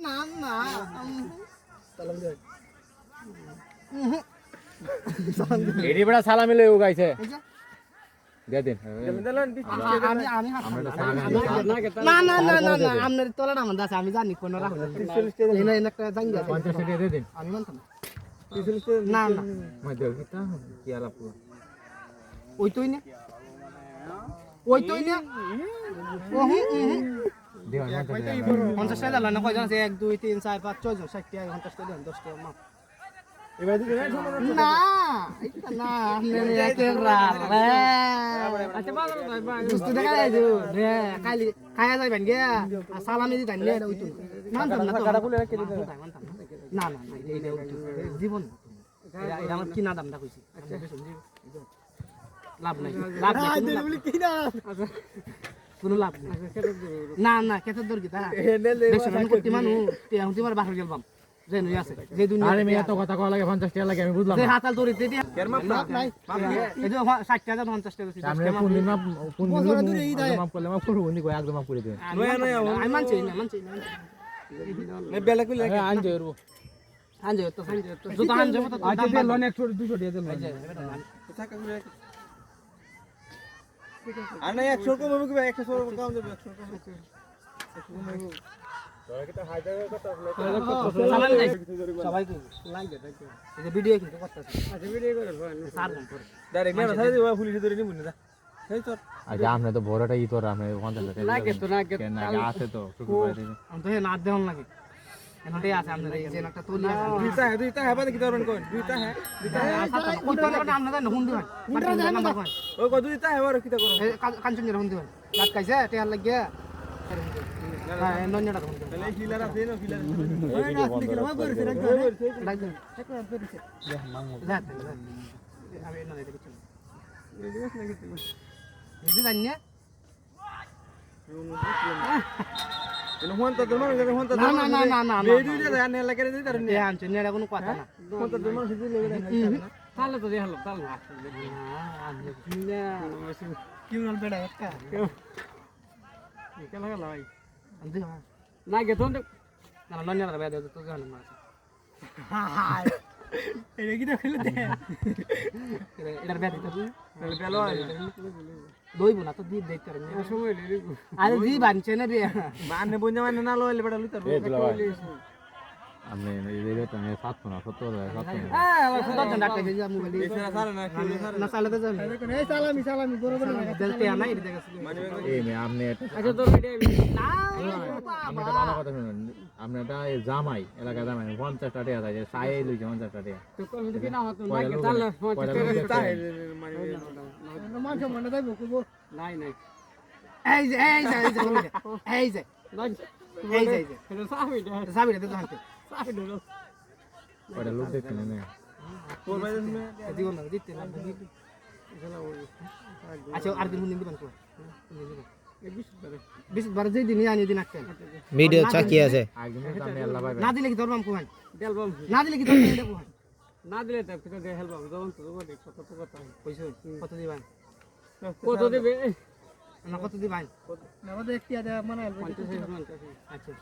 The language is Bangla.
না না সালাম দে এডি বড় সালামি লই উগাইছে দে দিন না না না না না আমনের তলাটা আমার আছে আমি জানি কোন রাখ এনে এনে একটা জানি 50 টাকা দে দিন আমি মানতাম না না মই দেও কিতা কি আলাপ ওই তোই না দেও 50 টাকা দাও না কয়জন আছে 1 2 3 4 5 6 জন 60 টাকা 50 টাকা দেন 10 টাকা মাপ এবার দিকে না এটা না আমনে একে রাল আচ্ছা বাজার ভাই বুঝতে দেখা যায় রে খালি খায়া যাইবেন গে সালামি দিতেন নে ওই তো মানতাম না কাটা বলে রেখে দিতে না না না এইটা জীবন এটা আমার কিনা দামটা কইছি লাভ নাই কোনো লাভ নাই না না কেতে দর কি তা দেখছ আমি কোটি মানু তে আমি তোমার বাসা গেলবাম যে নই আছে যে দুনিয়া আরে মিয়া তো কথা কওয়া লাগে 50 টাকা লাগে আমি বুঝলাম যে হাতাল ধরে দিদি এর মাপ নাই এই যে 60 টাকা 50 টাকা আমি কোন দিন মাপ করলে মাপ করব নি কই একদম মাপ করে দেন আমি মানছি না নে বেলা কইলে আনজে রব আনজে তো যত আনজে তো আচ্ছা দে লোন 100 200 দিয়ে দেন আনা 100 কম হবে কি 100 কম দেব 100 কম তোরা কি তো হায়দারের কথা সবাই লাগে এই যে ভিডিও কিন্তু করতেছে আচ্ছা ভিডিও করে স্যার ফোন করে ডাইরেক্ট না সাথে দিবা পুলিশ ধরে নিবুন না এই তো আচ্ছা আপনি তো বড়টা ই তোর আপনি 50 টাকা লাগে তো না কেন না আছে তো শুক্রবার দিন আমি তো না দেন লাগে এনতে আছে আমাদের এই যে একটা তুলি আছে দুইটা হ্যাঁ বাদ কি ধরন কোন দুইটা হ্যাঁ ওই তো না আমরা না হুন্ডি হয় ওই কত দুইটা হ্যাঁ আর কিটা করো কাঞ্চন এর হুন্ডি হয় রাত কাইছে টেয়ার লাগিয়া হ্যাঁ নন্যটা হুন্ডি তাহলে হিলার আছে না হিলার লাগবে আমি না দেখি চল এই জানি হন্তা দরমান হন্তা না না না না না বেডি দে দেন লাগে দে তার এ আনছে নেড়া কোনো কথা না হন্তা দরমান সিদ্ধি লেগে দেন তাহলে তো দেখালো তাহলে না কি বল বেড়া একটা কেন লাগা ভাই আনতে না গে তো না নন্যা বেড়া দে তো জানো না এটা কি দেখলে দে এটার বেড়া দিতে বেলো দইব না তো দি দেখতে পারবি সময় আরে দি বানছে না রে বানে বঞ্জা মানে না লইলে বেটা লইতার আপনি এই যে তো 7 না 70 হ্যাঁ আমার সুন্দর জন ডাক্তার যে মোবাইল এছাড়া সারা না না চালাতে যান এই সালামি বরাবর দেখতে না এটা দেখছ এই মে আপনি আচ্ছা তোর ভিডিও না আপনি তো ভালো কথা শুনুন আপনি এটা জামাই এলাকা জামাই 50 টাকা দেয়া যায় সাই লই 50 টাকা দেয়া তো কোন কি না হতো না কে তাহলে 50 টাকা মান সম্মান দাইব কইব নাই নাই এই যে এই যে এটা সাবিটা তো হাতে ওটা লোক দেখতে না তোর ভাই জীবন না দিতে না আচ্ছা আর দিন দিন দিবেন কো 20 বার যেই দিন আনি দিন আছেন ভিডিও চাকি আছে আগে আমি আল্লাহ ভাই না দিলে কি ধরবাম কো ভাই দেলবাম না দিলে কি ধরবাম দেখো না দিলে তো কিছু দে হেলবাম যখন তো দেখ কত কথা কইছো কত দিবেন কত দিবে না কত দিবেন না আমাদের একটি আছে মানে আচ্ছা